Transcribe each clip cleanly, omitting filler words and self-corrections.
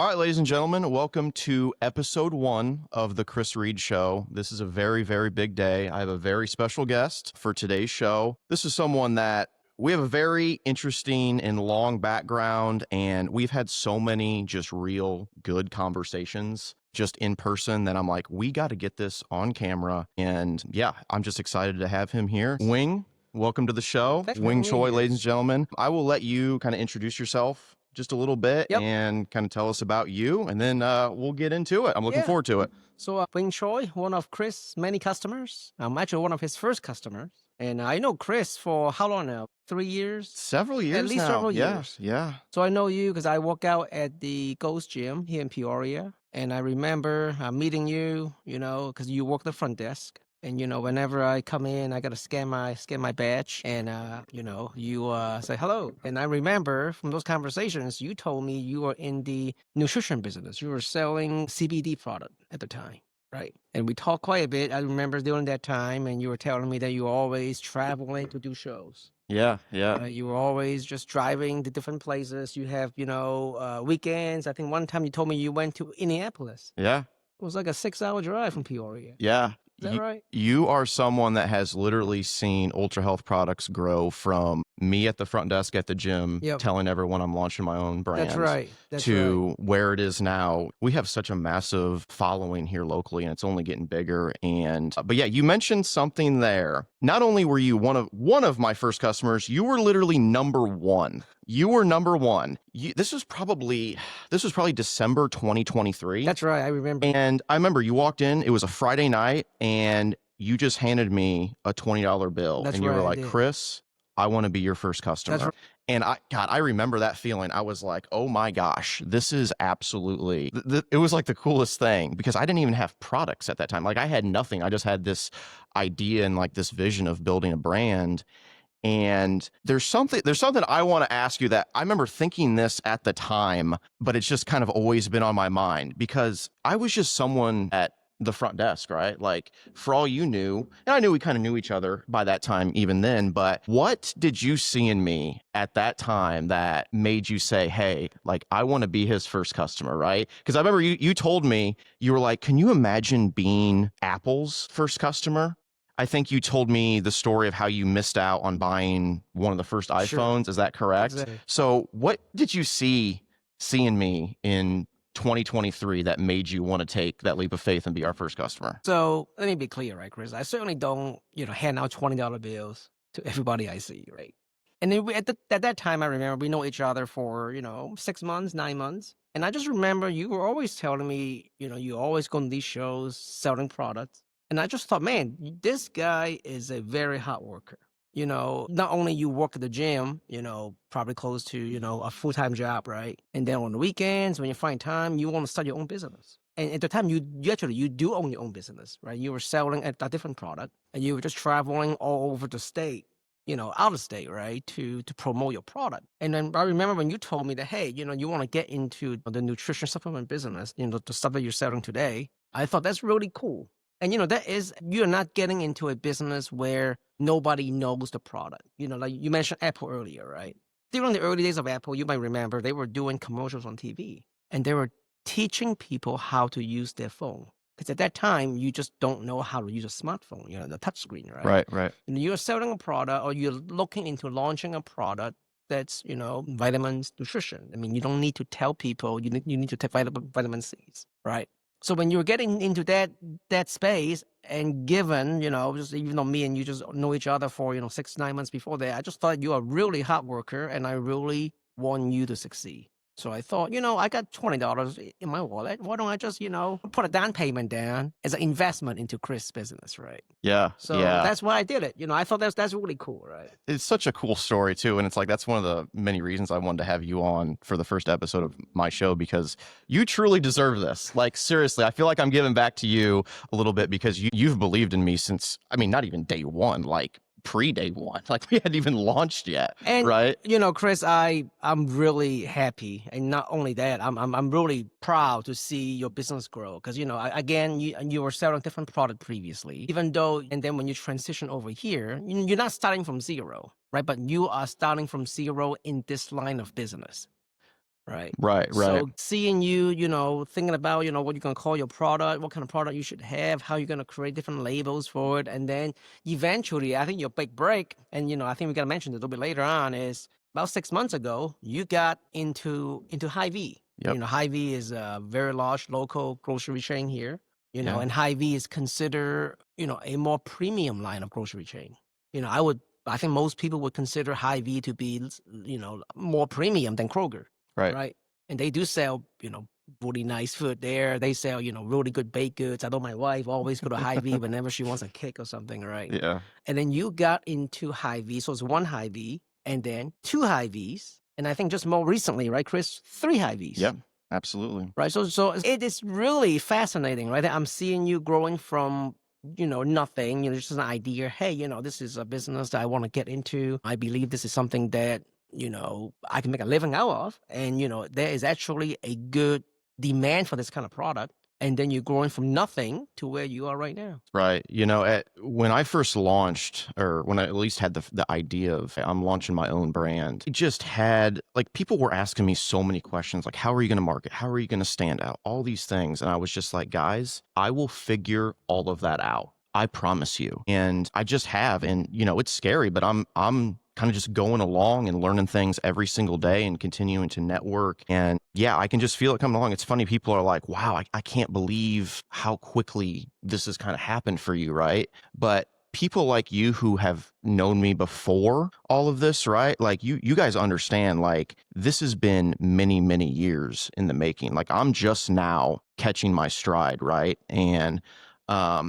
All right, ladies and gentlemen, welcome to episode 1 of the Chris Reid Show. This is a very, very big day. I have a very special guest for today's show. This is someone that we have a very interesting and long background, and we've had so many just real good conversations just in person that I'm like, we got to get this on camera. And yeah, I'm just excited to have him here. Wing, welcome to the show. Wing Choi, ladies and gentlemen. I will let you kind of introduce yourself just a little bit and kind of tell us about you, and then we'll get into it. I'm looking forward to it. So Wing Choi, one of Chris' many customers. I'm actually one of his first customers. And I know Chris for how long now? 3 years? Several years At least now. several years. Yeah. So I know you because I work out at the Ghost Gym here in Peoria. And I remember meeting you, because you work the front desk. And, whenever I come in, I got to scan my badge and, you say hello. And I remember from those conversations, you told me you were in the nutrition business. You were selling CBD product at the time, right? And we talked quite a bit. I remember during that time, and you were telling me that you were always traveling to do shows. Yeah. You were always just driving to different places. You have, weekends. I think one time you told me you went to Indianapolis. Yeah. It was like a 6-hour drive from Peoria. Yeah. Is that right? You are someone that has literally seen Ultra Health products grow from me at the front desk at the gym telling everyone I'm launching my own brand. That's right. To where it is now. We have such a massive following here locally, and it's only getting bigger. And but yeah, you mentioned something there. Not only were you one of my first customers, you were literally number one. You were number one. This was probably December 2023. That's right. I remember. And I remember you walked in. It was a Friday night, and you just handed me a $20 bill. That's and you were right, like, Chris, I want to be your first customer. That's right. And I remember that feeling. I was like, oh my gosh, this is absolutely, it was like the coolest thing, because I didn't even have products at that time. Like, I had nothing. I just had this idea and like this vision of building a brand. And there's something I want to ask you that I remember thinking this at the time, but it's just kind of always been on my mind, because I was just someone at the front desk, right? Like, for all you knew, and I knew we kind of knew each other by that time even then, but what did you see in me at that time that made you say, hey, like, I want to be his first customer, right? Because I remember you told me, you were like, can you imagine being Apple's first customer? I think you told me the story of how you missed out on buying one of the first iPhones. Sure. Is that correct? Exactly. So what did you see in me in 2023 that made you want to take that leap of faith and be our first customer? So let me be clear, right, Chris? I certainly don't, hand out $20 bills to everybody I see, right? And then at that time, I remember we know each other for, 6 months, 9 months. And I just remember you were always telling me, you always go to these shows selling products. And I just thought, man, this guy is a very hard worker. Not only you work at the gym, probably close to, a full-time job, right? And then on the weekends, when you find time, you want to start your own business. And at the time, you do own your own business, right? You were selling a different product, and you were just traveling all over the state, out of state, right, to promote your product. And then I remember when you told me that, hey, you want to get into the nutrition supplement business, the stuff that you're selling today. I thought that's really cool. And, you're not getting into a business where nobody knows the product. Like you mentioned Apple earlier, right? During the early days of Apple, you might remember they were doing commercials on TV, and they were teaching people how to use their phone. Because at that time, you just don't know how to use a smartphone, the touchscreen, right? Right. And you're selling a product, or you're looking into launching a product that's, vitamins, nutrition. I mean, you don't need to tell people you need to take vitamin C's, right? So when you're getting into that space, and given, just even though me and you just know each other for, 6-9 months before that, I just thought you are a really hard worker, and I really want you to succeed. So I thought, I got $20 in my wallet. Why don't I just, put a down payment down as an investment into Chris' business, right? Yeah. So that's why I did it. I thought that's really cool, right? It's such a cool story too. And it's like, that's one of the many reasons I wanted to have you on for the first episode of my show, because you truly deserve this. Like, seriously, I feel like I'm giving back to you a little bit, because you've believed in me since, not even day one, like pre-day one, like we hadn't even launched yet, and, right? Chris, I'm really happy, and not only that, I'm really proud to see your business grow, because again, you were selling different product previously, even though, and then when you transition over here, you're not starting from zero, right? But you are starting from zero in this line of business, right? Right. So seeing you, thinking about, what you're gonna call your product, what kind of product you should have, how you're gonna create different labels for it, and then eventually, I think your big break, and I think we gotta mention it a little bit later on, is about 6 months ago, you got into Hy-Vee. Yep. Hy-Vee is a very large local grocery chain here. Yeah. And Hy-Vee is considered, a more premium line of grocery chain. I think most people would consider Hy-Vee to be, more premium than Kroger. Right. Right. And they do sell, really nice food there. They sell, really good baked goods. I know my wife always go to Hy-Vee whenever she wants a kick or something, right? Yeah. And then you got into Hy-Vee. So it's one Hy-Vee and then two Hy-Vees. And I think just more recently, right, Chris, three Hy-Vees. Yep. Absolutely. Right. So it is really fascinating, right? I'm seeing you growing from, nothing, just an idea. Hey, this is a business that I want to get into. I believe this is something that, I can make a living out of. And, there is actually a good demand for this kind of product. And then you're growing from nothing to where you are right now. Right. When I first launched, or when I at least had the idea of I'm launching my own brand, it just had like people were asking me so many questions, like, how are you going to market? How are you going to stand out? All these things. And I was just like, guys, I will figure all of that out. I promise you. And I just have. And, it's scary, but I'm kind of just going along and learning things every single day and continuing to network. And yeah, I can just feel it coming along. It's funny. People are like, wow, I can't believe how quickly this has kind of happened for you. Right. But people like you who have known me before all of this, right? Like you guys understand, like this has been many, many years in the making. Like I'm just now catching my stride. Right. And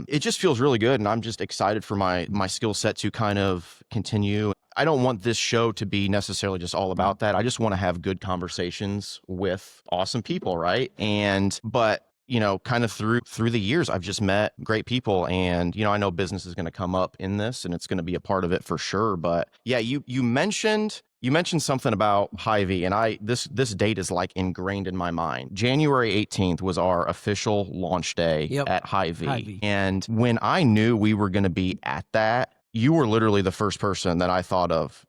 it just feels really good. And I'm just excited for my skill set to kind of continue. I don't want this show to be necessarily just all about that. I just want to have good conversations with awesome people, right? But kind of through the years, I've just met great people, and I know business is going to come up in this, and it's going to be a part of it for sure. But yeah, you mentioned something about Hy-Vee, and this date is like ingrained in my mind. January 18th was our official launch day at Hy-Vee, and when I knew we were going to be at that, you were literally the first person that I thought of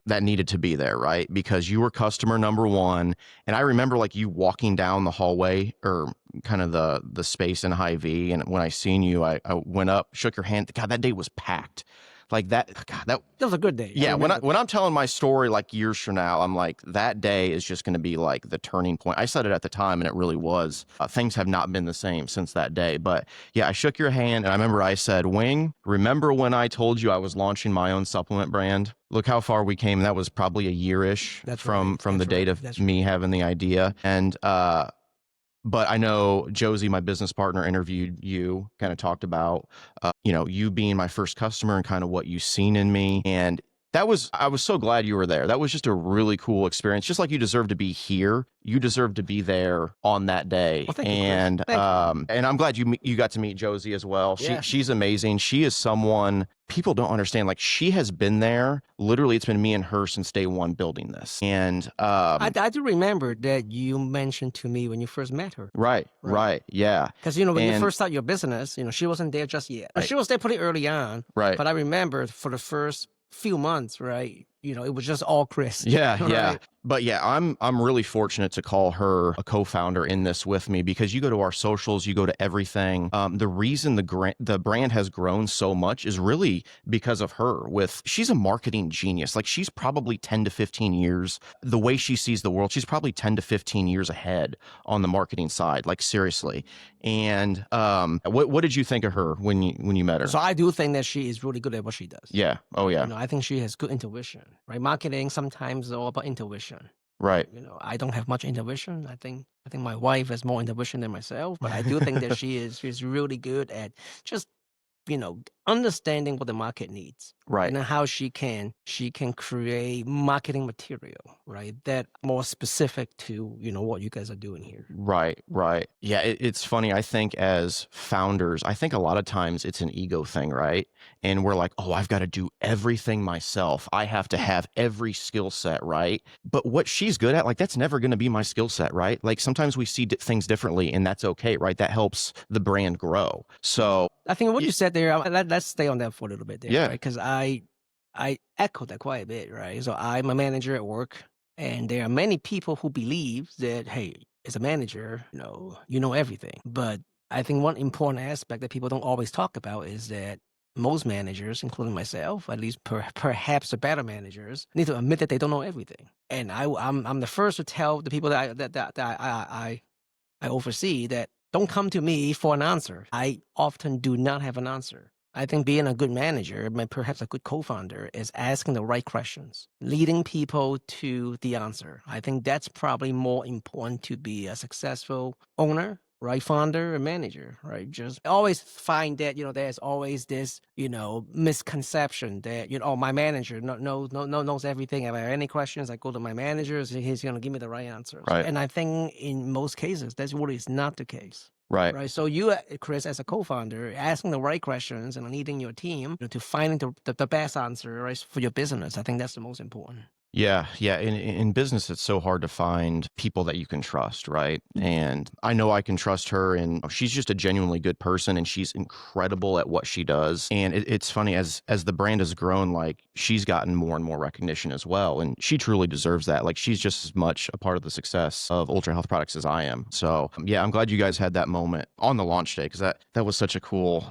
that needed to be there, right? Because you were customer number one. And I remember like you walking down the hallway or kind of the space in Hy-Vee. And when I seen you, I went up, shook your hand. God, that day was packed. Like that, God, that was a good day. Yeah. When I'm telling my story, like years from now, I'm like, that day is just going to be like the turning point. I said it at the time and it really was. Things have not been the same since that day. But yeah, I shook your hand and I remember I said, Wing, remember when I told you I was launching my own supplement brand? Look how far we came. That was probably a year-ish from the date of me having the idea. And, but I know Josie, my business partner, interviewed you, kind of talked about, you being my first customer and kind of what you've seen in me. And I was so glad you were there. That was just a really cool experience. Just like you deserve to be here, you deserve to be there on that day. Well, thank you, and and I'm glad you got to meet Josie as well. She's amazing. She is someone people don't understand. Like she has been there. Literally, it's been me and her since day one building this. And I do remember that you mentioned to me when you first met her. Right. Yeah. Because when you first started your business, she wasn't there just yet. Right. She was there pretty early on. Right. But I remember for the first few months, right? It was just all Chris. Yeah, right? yeah. But yeah, I'm really fortunate to call her a co-founder in this with me because you go to our socials, you go to everything. The reason the brand has grown so much is really because of her. She's a marketing genius. Like she's probably 10 to 15 years. The way she sees the world, she's probably 10 to 15 years ahead on the marketing side. Like seriously. And what did you think of her when you met her? So I do think that she is really good at what she does. Yeah. Oh yeah. I think she has good intuition. Right, marketing sometimes is all about intuition. Right. I don't have much intuition. I think my wife has more intuition than myself, but I do think that she's really good at just understanding what the market needs. Right. And how she can create marketing material, right? That more specific to, what you guys are doing here. Right. Yeah, it's funny. I think as founders, I think a lot of times it's an ego thing, right? And we're like, oh, I've got to do everything myself. I have to have every skill set, right? But what she's good at, like, that's never going to be my skill set, right? Like sometimes we see things differently and that's okay, right? That helps the brand grow. So I think what you said there, let's stay on that for a little bit there, yeah. right? Because I echo that quite a bit, right? So I'm a manager at work. And there are many people who believe that, hey, as a manager, you know everything. But I think one important aspect that people don't always talk about is that most managers, including myself, at least perhaps the better managers, need to admit that they don't know everything. And I'm the first to tell the people that I oversee that don't come to me for an answer. I often do not have an answer. I think being a good manager, perhaps a good co-founder, is asking the right questions, leading people to the answer. I think that's probably more important to be a successful owner, right? Founder and manager, right? Just always find that, there's always this, misconception that, oh, my manager knows everything. If I have any questions, I go to my manager, he's going to give me the right answers. Right. And I think in most cases, that's really is not the case. Right. Right. So you, Chris, as a co-founder, asking the right questions and leading your team to finding the best answer, right, for your business. I think that's the most important. Yeah. In business, it's so hard to find people that you can trust, right? And I know I can trust her, and she's just a genuinely good person, and she's incredible at what she does. And it's funny, as the brand has grown, like, she's gotten more and more recognition as well, and she truly deserves that. Like, she's just as much a part of the success of Ultra Health Products as I am. So yeah, I'm glad you guys had that moment on the launch day, because that was such a cool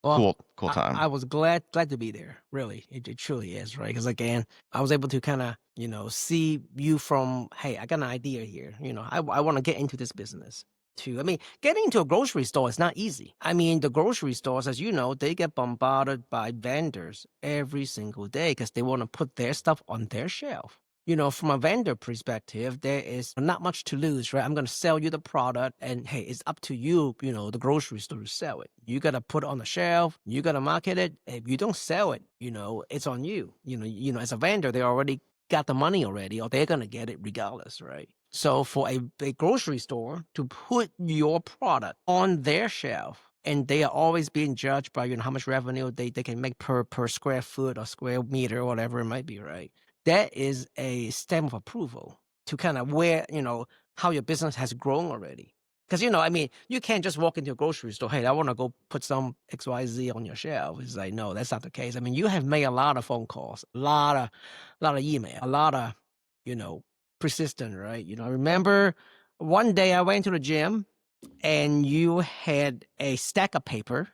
cool time. I was glad to be there. Really, it truly is, right? Because again, I was able to kind of see you from, hey, I got an idea here. I want to get into this business too. I mean, getting into a grocery store is not easy. I mean, the grocery stores, as you know, they get bombarded by vendors every single day because they want to put their stuff on their shelf. From a vendor perspective, there is not much to lose, right? I'm going to sell you the product, and hey, it's up to you, the grocery store to sell it. You got to put it on the shelf. You got to market it. If you don't sell it, it's on you. As a vendor, they already got the money already, or they're going to get it regardless, right? So for a grocery store to put your product on their shelf, and they are always being judged by, how much revenue they can make per square foot or square meter or whatever it might be, right? That is a stamp of approval to kind of where, how your business has grown already. Because, I mean, you can't just walk into a grocery store, hey, I want to go put some XYZ on your shelf. It's like, no, that's not the case. I mean, you have made a lot of phone calls, a lot of email, a lot of, persistent, right? I remember one day I went to the gym and you had a stack of paper,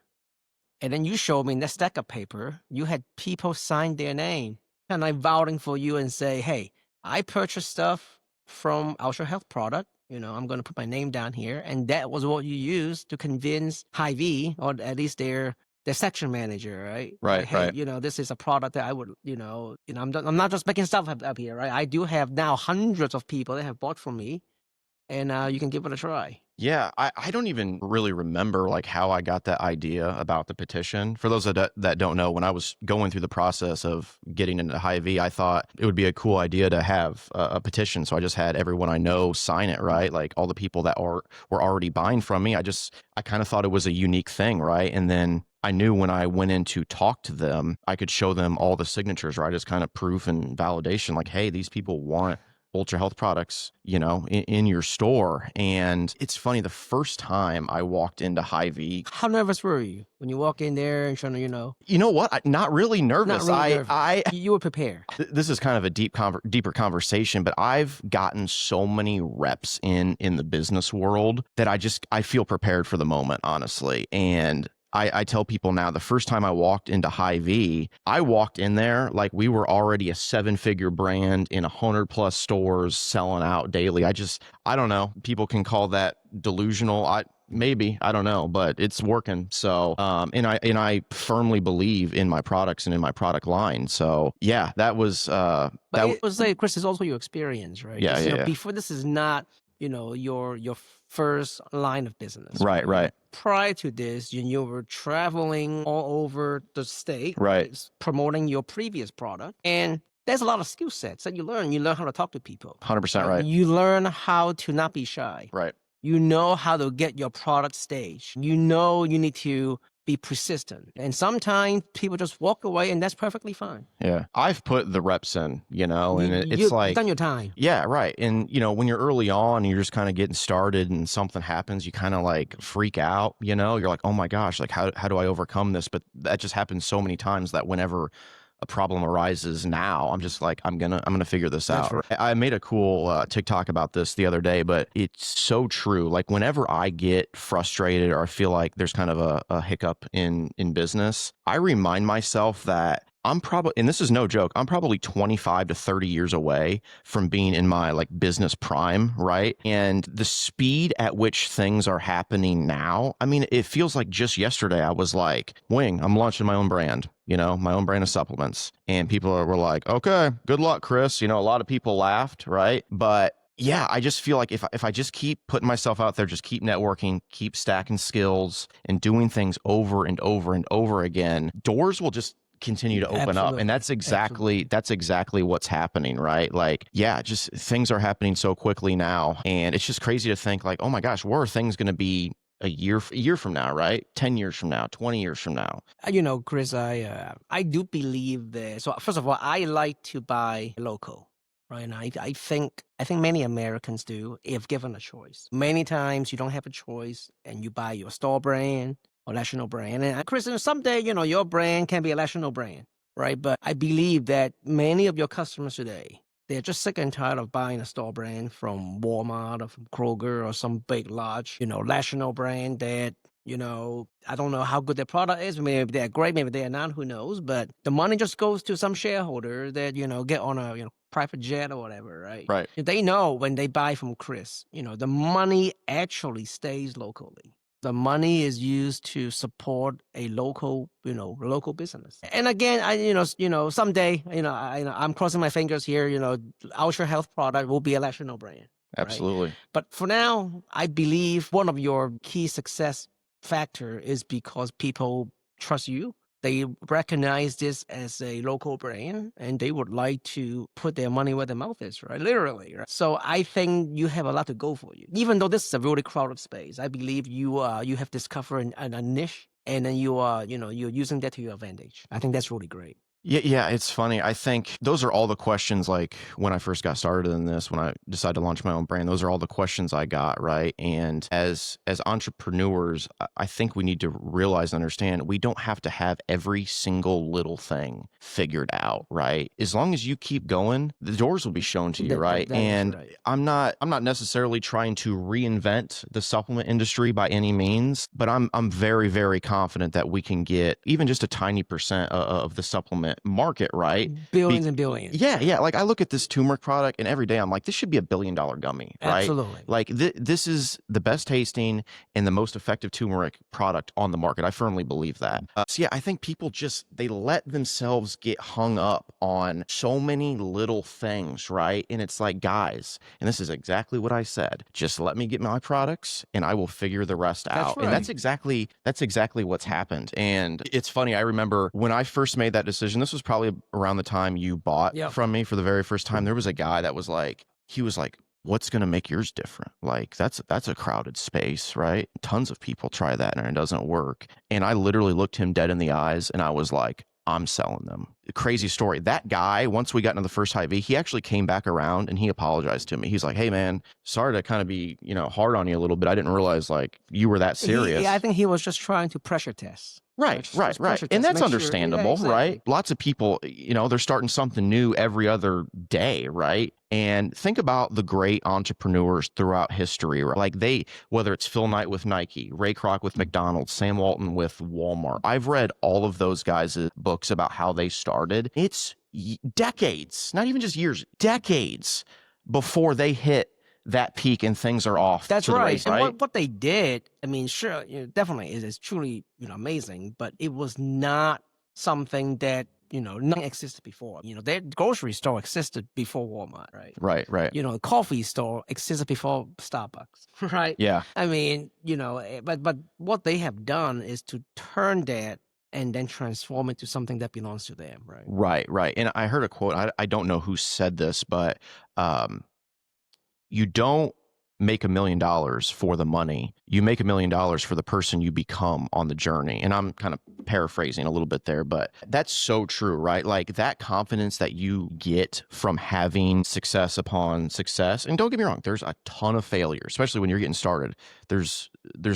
and then you showed me in that stack of paper, you had people sign their name. And I'm vouching for you and say, hey, I purchased stuff from Ultra Health Product. I'm going to put my name down here. And that was what you used to convince Hy-Vee, or at least their section manager, right? Right, Like, hey, right. this is a product that I would, I'm not just making stuff up here, right? I do have now hundreds of people that have bought from me, and you can give it a try. Yeah, I don't even really remember like how I got that idea about the petition. For those that don't know, when I was going through the process of getting into Hy-Vee, I thought it would be a cool idea to have a petition. So I just had everyone I know sign it, right? Like all the people that were already buying from me. I kind of thought it was a unique thing, right? And then I knew when I went in to talk to them, I could show them all the signatures, right? As kind of proof and validation, like, hey, these people want Ultra Health Products, in your store. And it's funny, the first time I walked into Hy-Vee, how nervous were you when you walk in there and trying to, you know what? Not really nervous. Not really nervous. You were prepared. This is kind of a deeper conversation, but I've gotten so many reps in the business world that I feel prepared for the moment, honestly. And I tell people now, the first time I walked into Hy-Vee, I walked in there like we were already a 7-figure brand in 100+ stores selling out daily. I don't know. People can call that delusional. Maybe, I don't know, but it's working. So, and I firmly believe in my products and in my product line. So yeah, that was, But it was like, Chris, it's also your experience, right? Yeah. Before, this is not, your first line of business. Right. Prior to this, you were traveling all over the state, Right. promoting your previous product. And there's a lot of skill sets that you learn. You learn how to talk to people. 100% right. You learn how to not be shy. Right. You know how to get your product staged. You need to be persistent. And sometimes people just walk away, and that's perfectly fine. Yeah. I've put the reps in, and it's you've like, done your time. Yeah, right. And, when you're early on, you're just kind of getting started and something happens, you kind of like freak out, you're like, oh my gosh, like how do I overcome this? But that just happens so many times that whenever a problem arises now, I'm just like, I'm gonna figure this That's out. right. I made a cool TikTok about this the other day, but it's so true. Like whenever I get frustrated or I feel like there's kind of a hiccup in business, I remind myself that I'm probably, and this is no joke, I'm probably 25 to 30 years away from being in my like business prime, right? And the speed at which things are happening now, I mean, it feels like just yesterday I was like, Wing, I'm launching my own brand, my own brand of supplements. And people were like, okay, good luck, Chris. A lot of people laughed, right? But yeah, I just feel like if I just keep putting myself out there, just keep networking, keep stacking skills and doing things over and over and over again, doors will just continue to open up. And Absolutely. that's exactly what's happening, right? Like, yeah, just things are happening so quickly now. And it's just crazy to think like, oh my gosh, where are things going to be a year from now, right? 10 years from now, 20 years from now. Chris, I do believe that. So first of all, I like to buy local, right? And I think many Americans do if given a choice. Many times you don't have a choice and you buy your store brand or national brand. And Chris, someday your brand can be a national brand, right? But I believe that many of your customers today, they're just sick and tired of buying a store brand from Walmart or from Kroger or some big, large, national brand that, I don't know how good their product is. Maybe they're great, maybe they're not, who knows? But the money just goes to some shareholder that, get on a, private jet or whatever, right? Right. They know when they buy from Chris, the money actually stays locally. The money is used to support a local business. And again, someday, I'm crossing my fingers here, Ultra Health product will be a national brand. Absolutely. Right? But for now, I believe one of your key success factor is because people trust you. They recognize this as a local brand and they would like to put their money where their mouth is, right? Literally. Right? So I think you have a lot to go for you. Even though this is a really crowded space, I believe you have discovered a niche and then you're using that to your advantage. I think that's really great. Yeah, it's funny. I think those are all the questions like when I first got started in this, when I decided to launch my own brand, those are all the questions I got, right? And as entrepreneurs, I think we need to realize and understand we don't have to have every single little thing figured out, right? As long as you keep going, the doors will be shown to you, right? That and right. I'm not necessarily trying to reinvent the supplement industry by any means, but I'm very, very confident that we can get even just a tiny percent of the supplement market, right? Billions and billions. Yeah. Like I look at this turmeric product and every day I'm like, this should be $1 billion gummy, right? Absolutely. Like this is the best tasting and the most effective turmeric product on the market. I firmly believe that. So yeah, I think people they let themselves get hung up on so many little things, right? And it's like, guys, and this is exactly what I said, just let me get my products and I will figure the rest out. Right. And that's exactly what's happened. And it's funny, I remember when I first made that decision, this was probably around the time you bought from me for the very first time. There was a guy that was like, what's going to make yours different? Like that's a crowded space, right? Tons of people try that and it doesn't work. And I literally looked him dead in the eyes and I was like, I'm selling them. Crazy story. That guy, once we got into the first high V, he actually came back around and he apologized to me. He's like, hey man, sorry to kind of be, hard on you a little bit. I didn't realize like you were that serious. I think he was just trying to pressure test. Right. And that's understandable, exactly. Right? Lots of people, they're starting something new every other day, right? And think about the great entrepreneurs throughout history, right? Like whether it's Phil Knight with Nike, Ray Kroc with McDonald's, Sam Walton with Walmart. I've read all of those guys' books about how they started. It's decades, not even just years, decades before they hit that peak and things are off. That's to the right. race, right? And what they did, I mean, sure, definitely is truly amazing, but it was not something that nothing existed before. Their grocery store existed before Walmart, right? Right. Coffee store existed before Starbucks, right? Yeah. I mean, but what they have done is to turn that and then transform it to something that belongs to them, right? Right. And I heard a quote. I don't know who said this, but you don't make $1 million for the money. You make $1 million for the person you become on the journey. And I'm kind of paraphrasing a little bit there, but that's so true, right? Like that confidence that you get from having success upon success. And don't get me wrong, there's a ton of failure, especially when you're getting started. There's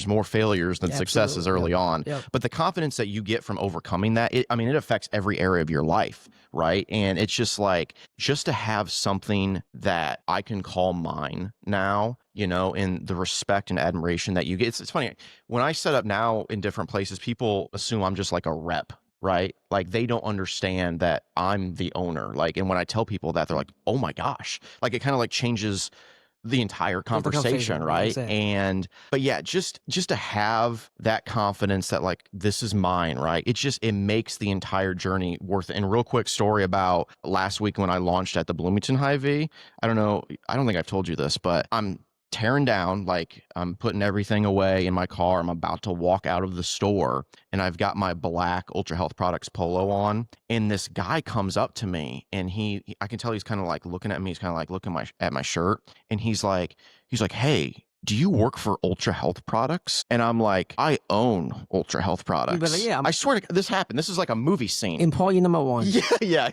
more failures than successes early on. But the confidence that you get from overcoming that, it affects every area of your life, right? And it's just like, just to have something that I can call mine now, in the respect and admiration that you get. It's funny, when I set up now in different places, people assume I'm just like a rep, right? Like they don't understand that I'm the owner. Like, and when I tell people that, they're like, oh my gosh, like it kind of like changes the entire conversation, right? But yeah, just to have that confidence that like this is mine, right? It makes the entire journey worth it. And real quick story about last week when I launched at the Bloomington Hy-Vee. I don't think I've told you this, but I'm tearing down, like I'm putting everything away in my car. I'm about to walk out of the store and I've got my black Ultra Health Products polo on. And this guy comes up to me and I can tell he's kind of like looking at me. He's kind of like looking at my shirt. And he's like, hey, do you work for Ultra Health Products? And I'm like, I own Ultra Health Products. Like, yeah, I swear to God, this happened. This is like a movie scene. Employee number one. Yeah.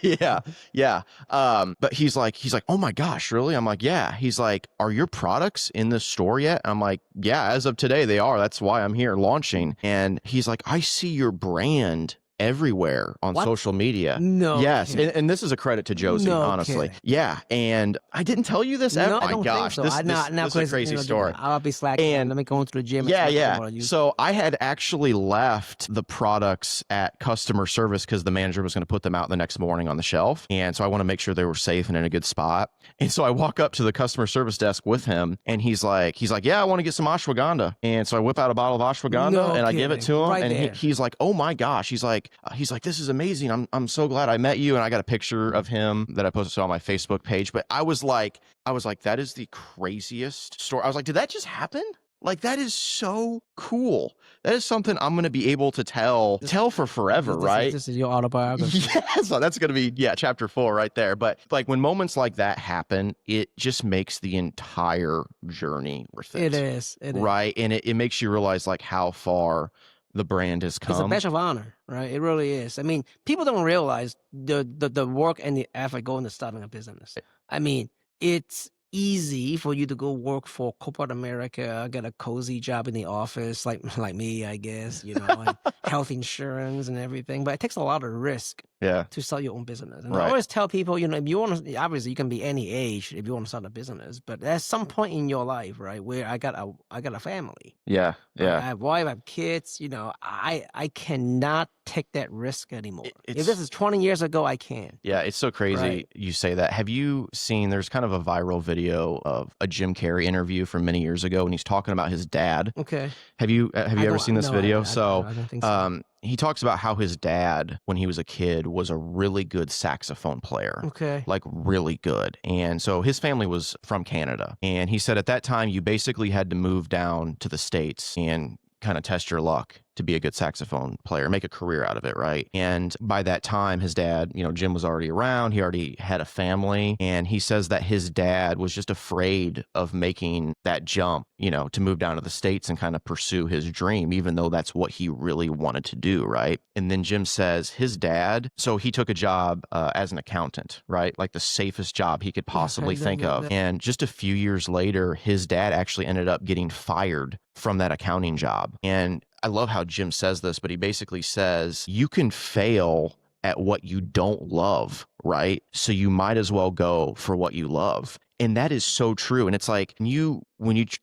But he's like, oh my gosh, really? I'm like, yeah. He's like, are your products in the store yet? I'm like, yeah, as of today, they are. That's why I'm here launching. And he's like, I see your brand everywhere on social media. No. Yes. And this is a credit to Josie, honestly. Kidding. Yeah. And I didn't tell you this ever. No, Oh my gosh. So. This is a crazy story. I'll be slacking. And let me go into the gym. Yeah. So I had actually left the products at customer service because the manager was going to put them out the next morning on the shelf. And so I want to make sure they were safe and in a good spot. And so I walk up to the customer service desk with him and he's like, yeah, I want to get some ashwagandha. And so I whip out a bottle of ashwagandha and I give it to him. And he's like, oh my gosh. He's like, this is amazing. I'm so glad I met you. And I got a picture of him that I posted on my Facebook page. But I was like, that is the craziest story. I was like, did that just happen? Like, that is so cool. That is something I'm going to be able to tell for forever, right? This is your autobiography. Yeah, so that's going to be, chapter 4 right there. But like when moments like that happen, it just makes the entire journey worth it. It is. Right? And it makes you realize like how far the brand has come. It's a badge of honor, right? It really is. I mean, people don't realize the work and the effort going into starting a business. I mean, it's easy for you to go work for corporate America, get a cozy job in the office, like me, I guess, and health insurance and everything. But it takes a lot of risk to start your own business. And I always tell people, if you want to, obviously you can be any age if you want to start a business, but there's some point in your life, right, where I got a family. Yeah. Right? I have a wife, I have kids. I cannot take that risk anymore. If this is 20 years ago, I can. Yeah, it's so crazy you say that. Have you seen, there's kind of a viral video of a Jim Carrey interview from many years ago and he's talking about his dad. Okay. Have you ever seen this video? I don't think so. He talks about how his dad, when he was a kid, was a really good saxophone player. Okay. Like really good. And so his family was from Canada. And he said at that time, you basically had to move down to the States and kind of test your luck to be a good saxophone player, make a career out of it, right? And by that time, his dad, Jim was already around. He already had a family. And he says that his dad was just afraid of making that jump, to move down to the States and kind of pursue his dream, even though that's what he really wanted to do, right? And then Jim says his dad, so he took a job as an accountant, right? Like the safest job he could possibly think of. And just a few years later, his dad actually ended up getting fired from that accounting job. And I love how Jim says this, but he basically says, you can fail at what you don't love, right? So you might as well go for what you love. And that is so true. And it's like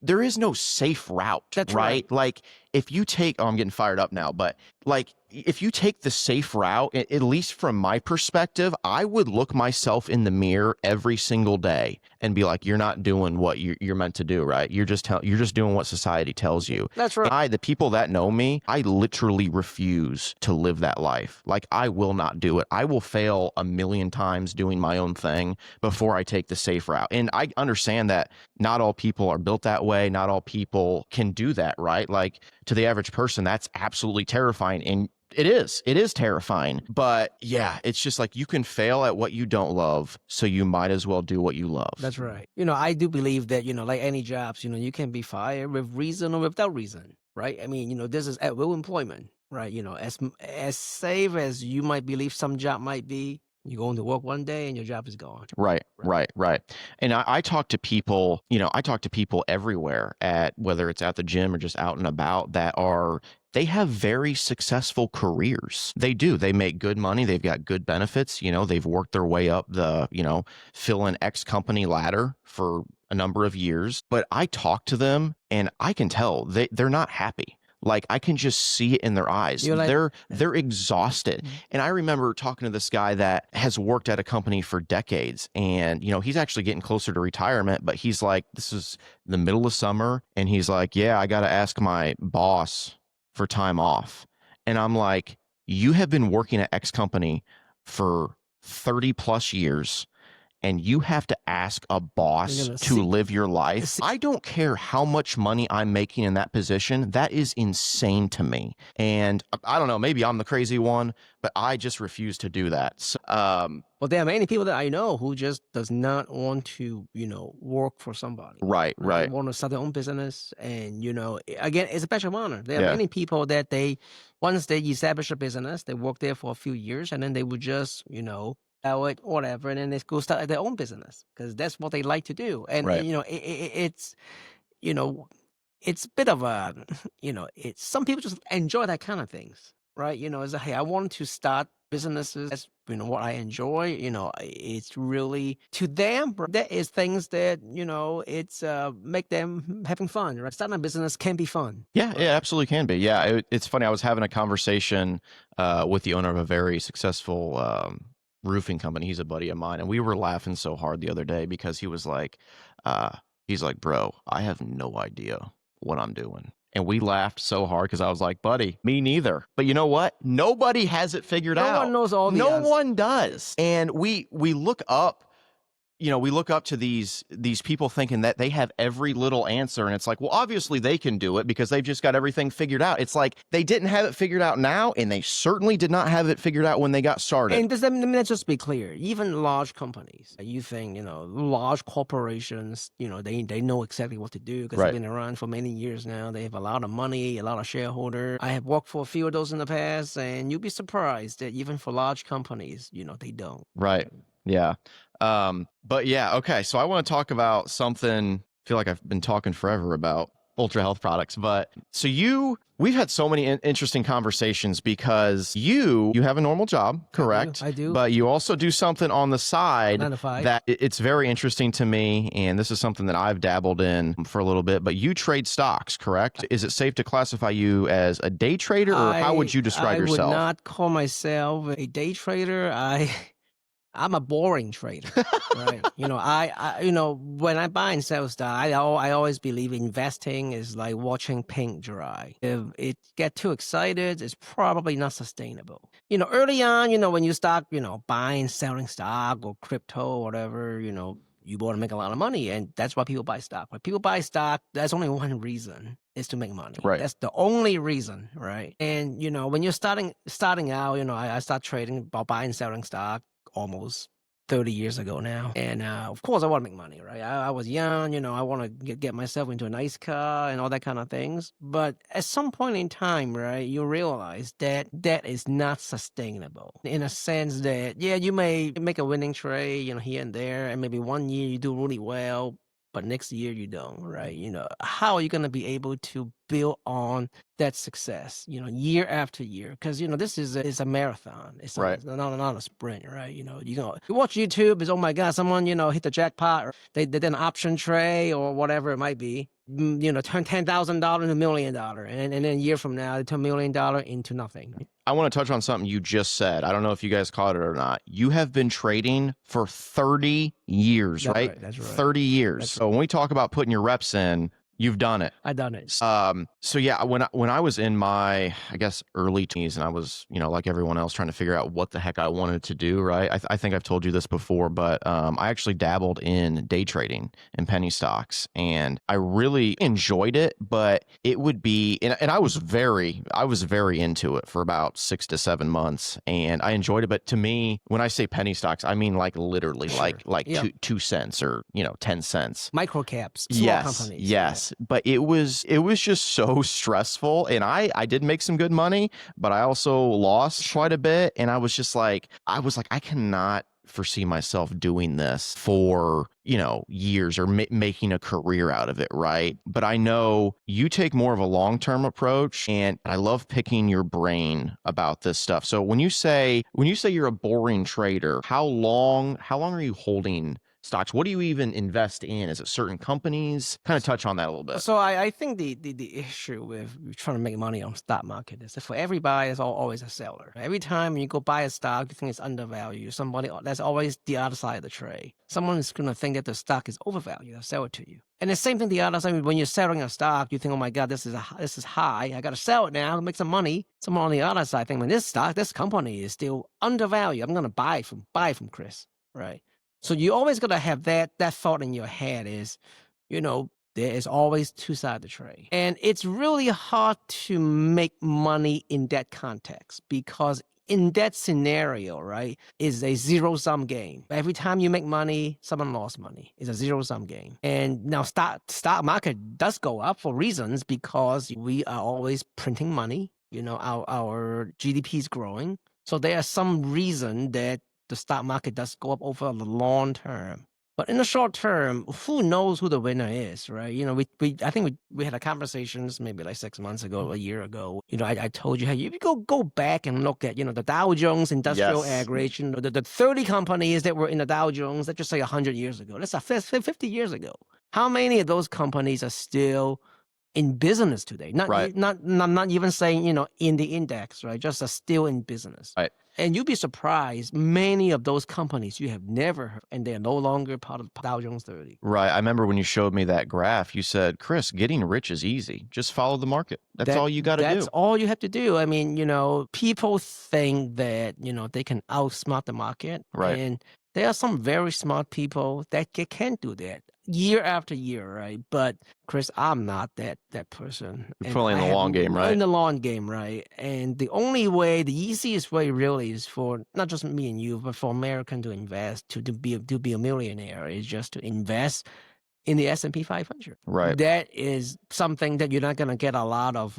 there is no safe route, That's right? Like if you take, I'm getting fired up now, but like if you take the safe route, at least from my perspective, I would look myself in the mirror every single day and be like, you're not doing what you're meant to do, right? You're just doing what society tells you. That's right. The people that know me, I literally refuse to live that life. Like I will not do it. I will fail a million times doing my own thing before I take the safe route. And I understand that not all people are built that way. Not all people can do that, right? Like to the average person, that's absolutely terrifying. And it is terrifying. But yeah, it's just like you can fail at what you don't love, so you might as well do what you love. That's right. I do believe that, like any jobs, you can be fired with reason or without reason, right? I mean, this is at will employment, right? As safe as you might believe some job might be, you go into work one day and your job is gone. Right. And I talk to people, I talk to people everywhere whether it's at the gym or just out and about they have very successful careers. They do. They make good money. They've got good benefits. They've worked their way up fill an X company ladder for a number of years. But I talk to them and I can tell they're not happy. Like I can just see it in their eyes. They're exhausted. Mhm. And I remember talking to this guy that has worked at a company for decades, and he's actually getting closer to retirement, but he's like, this is the middle of summer, and he's like, yeah, I got to ask my boss for time off. And I'm like, you have been working at X company for 30 plus years, and you have to ask a boss to live your life. I don't care how much money I'm making in that position. That is insane to me. And I don't know, maybe I'm the crazy one, but I just refuse to do that. So, well, there are many people that I know who just does not want to, work for somebody. Right. They want to start their own business. And, again, it's a badge of honor. There are many people that once they establish a business, they work there for a few years, and then they would just, sell it, whatever, and then they go start their own business because that's what they like to do. And, it's a bit of a, it's some people just enjoy that kind of things, right? It's like, hey, I want to start businesses. That's, what I enjoy. It's really to them. That is things that it's make them having fun. Right? Starting a business can be fun. Yeah, it absolutely can be. Yeah, it's funny. I was having a conversation with the owner of a very successful roofing company. He's a buddy of mine, and we were laughing so hard the other day because he was like, bro, I have no idea what I'm doing. And we laughed so hard because I was like, buddy, me neither. But you know what? Nobody has it figured out. No one knows all the answers. No one does. And we look up, we look up to these people thinking that they have every little answer. And it's like, well, obviously they can do it because they've just got everything figured out. It's like they didn't have it figured out now, and they certainly did not have it figured out when they got started. And let's just be clear. Even large companies, you think, large corporations, they know exactly what to do because they've been around for many years now. They have a lot of money, a lot of shareholders. I have worked for a few of those in the past, and you'd be surprised that even for large companies, they don't. Right. Yeah. But yeah, okay. So I want to talk about something. I feel like I've been talking forever about ultra health products, but so we've had so many interesting conversations because you have a normal job, correct? I do. But you also do something on the side that it's very interesting to me. And this is something that I've dabbled in for a little bit, but you trade stocks, correct? Is it safe to classify you as a day trader, or how would you describe yourself? I would not call myself a day trader. I'm a boring trader, right? When I buy and sell stock, I always believe investing is like watching paint dry. If it get too excited, it's probably not sustainable. Early on, when you start, buying, selling stock or crypto or whatever, you want to make a lot of money, and that's why people buy stock. When people buy stock, that's only one reason, is to make money. Right. That's the only reason, right? And when you're starting out, I start trading about buying and selling stock almost 30 years ago now. And of course, I want to make money, right? I was young, I want to get myself into a nice car and all that kind of things. But at some point in time, right, you realize that that is not sustainable in a sense that, yeah, you may make a winning trade, here and there, and maybe one year you do really well, but next year you don't, right? How are you going to be able to build on that success, year after year? Because, this is a marathon. It's not a sprint, right? You watch YouTube, it's, oh my God, someone, hit the jackpot, or they did an option trade or whatever it might be, turn $10,000 into $1 million. And then a year from now, they turn $1 million into nothing. I want to touch on something you just said. I don't know if you guys caught it or not. You have been trading for 30 years, right? That's right. 30 years. So when we talk about putting your reps in, you've done it. I've done it. So yeah, when I was in my, I guess, early 20s, and I was, like everyone else, trying to figure out what the heck I wanted to do, right? I think I've told you this before, but I actually dabbled in day trading and penny stocks, and I really enjoyed it. But it would be, and I was very into it for about 6 to 7 months, and I enjoyed it. But to me, when I say penny stocks, I mean like literally, Sure. like 2 cents or 10 cents. Micro caps, small companies. Yes. yes, but it was just so stressful, and I did make some good money, but I also lost quite a bit, and I was like, I cannot foresee myself doing this for, years or making a career out of it, right? But I know you take more of a long-term approach, and I love picking your brain about this stuff. So when you say you're a boring trader, how long are you holding stocks? What do you even invest in? Is it certain companies? Kind of touch on that a little bit. So I think the issue with trying to make money on stock market is that for every buyer, there's always a seller. Every time you go buy a stock, you think it's undervalued. That's always the other side of the trade. Someone is going to think that the stock is overvalued. They'll sell it to you. And the same thing the other side, when you're selling a stock, you think, oh my God, this is high. I got to sell it now to make some money. Someone on the other side think, this company is still undervalued. I'm going to buy from Chris, right? So you always got to have that thought in your head is, there is always two sides of the trade. And it's really hard to make money in that context because in that scenario, right, is a zero-sum game. Every time you make money, someone lost money. It's a zero-sum game. And now stock market does go up for reasons because we are always printing money. Our GDP is growing. So there are some reason that the stock market does go up over the long term. But in the short term, who knows who the winner is, right? I think we had a conversations maybe like 6 months ago, a year ago. I told you, hey, if you go back and look at, the Dow Jones Industrial Average, the 30 companies that were in the Dow Jones, let's just say 100 years ago, that's 50 years ago. How many of those companies are still in business today? I'm not even saying, in the index, right? Just are still in business. Right. And you'd be surprised, many of those companies you have never heard, and they're no longer part of Dow Jones 30. Right. I remember when you showed me that graph, you said, Chris, getting rich is easy. Just follow the market. That's all you got to do. That's all you have to do. I mean, people think that, they can outsmart the market. Right. And there are some very smart people that can do that year after year, right? But Chris, I'm not that person. You're playing the long game, right? In the long game, right? And the easiest way really is for not just me and you, but for American to invest, to be a millionaire is just to invest in the S&P 500. Right. That is something that you're not going to get a lot of,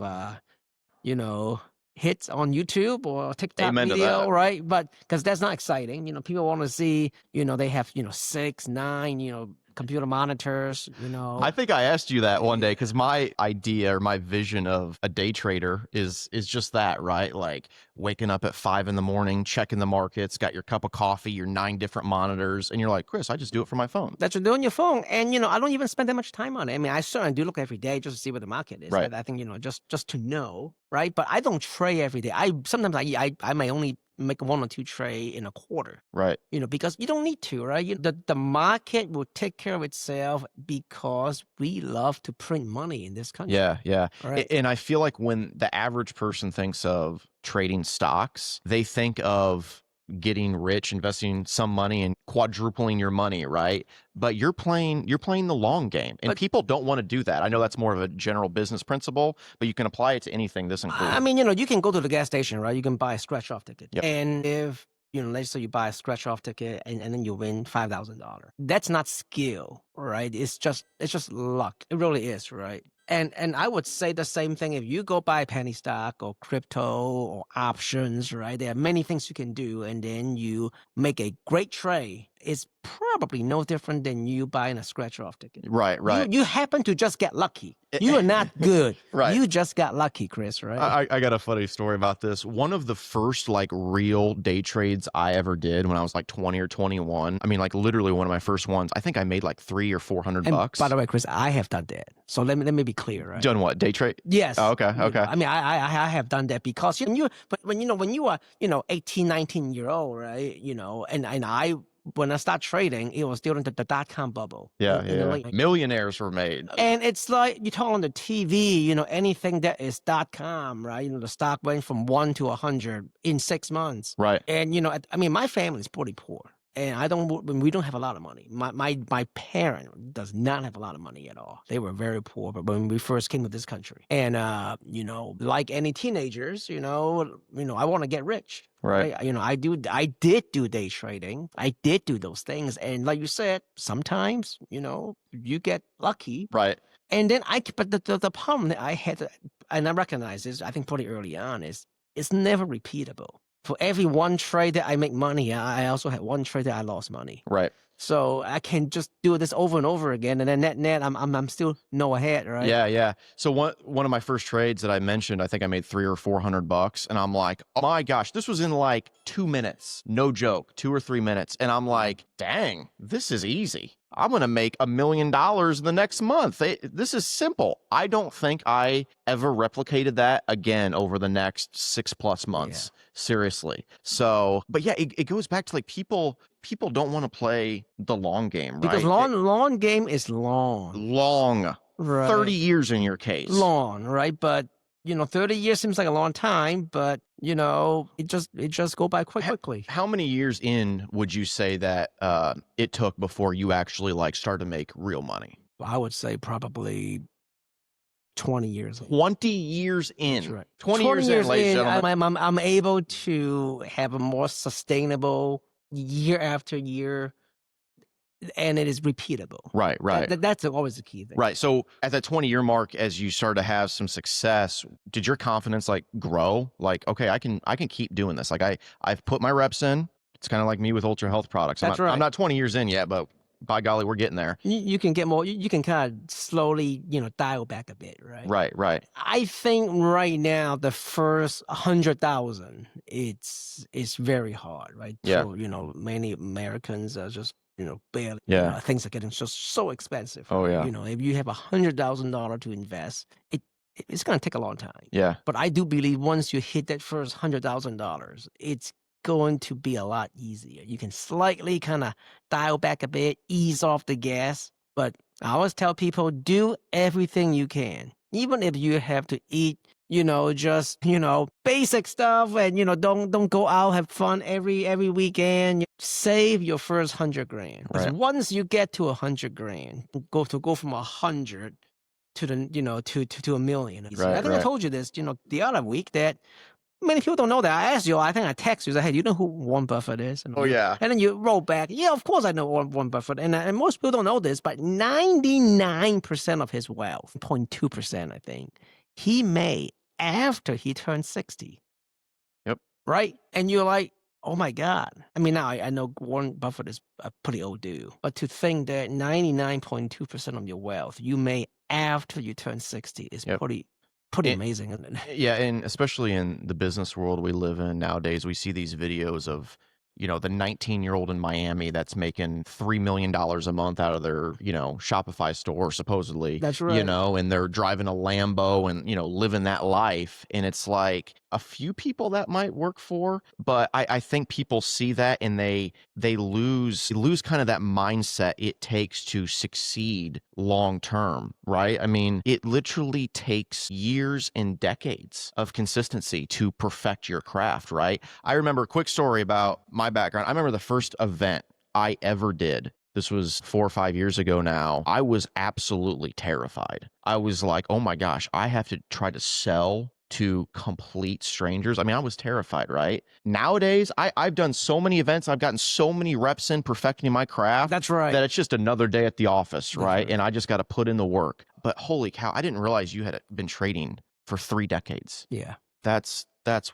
hits on YouTube or TikTok video, right? But because that's not exciting. People want to see, they have, 6, 9, computer monitors, I think I asked you that one day because my idea or my vision of a day trader is just that, right? Like waking up at 5 a.m, checking the markets, got your cup of coffee, your 9 different monitors, and you're like, Chris, I just do it from my phone. That's what you do on your phone. And, I don't even spend that much time on it. I mean, I certainly do look every day just to see what the market is. Right. I think, just to know, right? But I don't trade every day. Sometimes I may only make 1 or 2 trade in a quarter. Right. Because you don't need to, right? The market will take care of itself because we love to print money in this country. Yeah. Right. And I feel like when the average person thinks of trading stocks, they think of getting rich, investing some money and quadrupling your money, right? But you're playing the long game, and people don't want to do that. I know that's more of a general business principle, but you can apply it to anything, this includes. I mean, you can go to the gas station, right? You can buy a scratch-off ticket. Yep. And if, let's say you buy a scratch-off ticket and then you win $5,000. That's not skill, right? It's just luck. It really is, right? And I would say the same thing if you go buy penny stock or crypto or options, right? There are many things you can do, and then you make a great trade. It's probably no different than you buying a scratch-off ticket. Right. You happen to just get lucky. You are not good. Right. You just got lucky, Chris, right? I got a funny story about this. One of the first real day trades I ever did when I was 20 or 21. I mean, literally one of my first ones. I think I made $300 or $400. By the way, Chris, I have done that. So let me be clear, right? Done what? Day trade? Yes. Oh, okay. I mean, I have done that because when you are 18, 19-year-old, right? And when I started trading, it was during the dot-com bubble. Yeah. Millionaires were made. And it's like you talk on the TV, anything that is .com, right? The stock went from 1 to 100 in 6 months. Right. And, I mean, my family is pretty poor. And we don't have a lot of money. My parent does not have a lot of money at all. They were very poor, but when we first came to this country, and like any teenagers, I want to get rich. Right. I did do day trading. I did do those things, and like you said, sometimes you get lucky. Right. And then but the problem that I had to, and I recognize this, I think pretty early on, is it's never repeatable. For every one trade that I make money, I also had one trade that I lost money. Right. So I can just do this over and over again, and then net, I'm still no ahead, right? Yeah, yeah. So one of my first trades that I mentioned, I think I made $300 or $400, and I'm like, oh my gosh, this was in like 2 minutes, no joke, 2 or 3 minutes, and I'm like, dang, this is easy. I'm gonna make $1 million the next month. This is simple. I don't think I ever replicated that again over the next 6+ months. Yeah. Seriously. So, but yeah, it goes back to like people don't want to play the long game, right? Because long game is long. Long. Right. 30 years in your case. Long, right? But 30 years seems like a long time, but it just go by quite quickly. How many years in would you say that it took before you actually like started to make real money? I would say probably 20 years. 20 years in. That's right. 20 years in, ladies and gentlemen. I'm able to have a more sustainable year after year, and it is repeatable. Right, right. That's always the key thing. Right. So at that 20-year mark, as you start to have some success, did your confidence like grow? Like, okay, I can keep doing this. Like I've put my reps in. It's kind of like me with Ultra Health products. I'm not 20 years in yet, but by golly, we're getting there. You can get more. You can kind of slowly, dial back a bit, right? Right, right. I think right now the first 100,000, it's very hard, right? Yeah. So, many Americans are just barely. Yeah. Things are getting just so expensive. Oh yeah. If you have $100,000 to invest, it's going to take a long time. Yeah. But I do believe once you hit that first $100,000, it's going to be a lot easier. You can slightly kind of dial back a bit, ease off the gas. But I always tell people, do everything you can, even if you have to eat, just basic stuff, and don't go out, have fun every weekend. Save your first $100,000. Because once you get to $100,000, go from 100 to the to $1 million. I think I told you this the other week that many people don't know that. I asked you, I think I text you, I said, hey, you know who Warren Buffett is? And, oh, yeah. And then you wrote back, yeah, of course I know Warren Buffett. And most people don't know this, but 99% of his wealth, 0.2%, I think, he made after he turned 60. Yep. Right? And you're like, oh my God. I mean, now I know Warren Buffett is a pretty old dude, but to think that 99.2% of your wealth you made after you turn 60 is pretty amazing, isn't it? Yeah, and especially in the business world we live in nowadays, we see these videos of, the 19-year-old in Miami that's making $3 million a month out of their, Shopify store, supposedly. That's right. And they're driving a Lambo and, living that life. And it's like a few people that might work for, but I think people see that and they lose kind of that mindset it takes to succeed long term, right? I mean, it literally takes years and decades of consistency to perfect your craft, right? I remember a quick story about my background. I remember the first event I ever did. This was 4 or 5 years ago now. I was absolutely terrified. I was like, oh my gosh, I have to try to sell to complete strangers. I mean, I was terrified, right? Nowadays, I've done so many events. I've gotten so many reps in perfecting my craft. That's right. That it's just another day at the office, right? And I just got to put in the work. But holy cow, I didn't realize you had been trading for 3 decades. Yeah. That's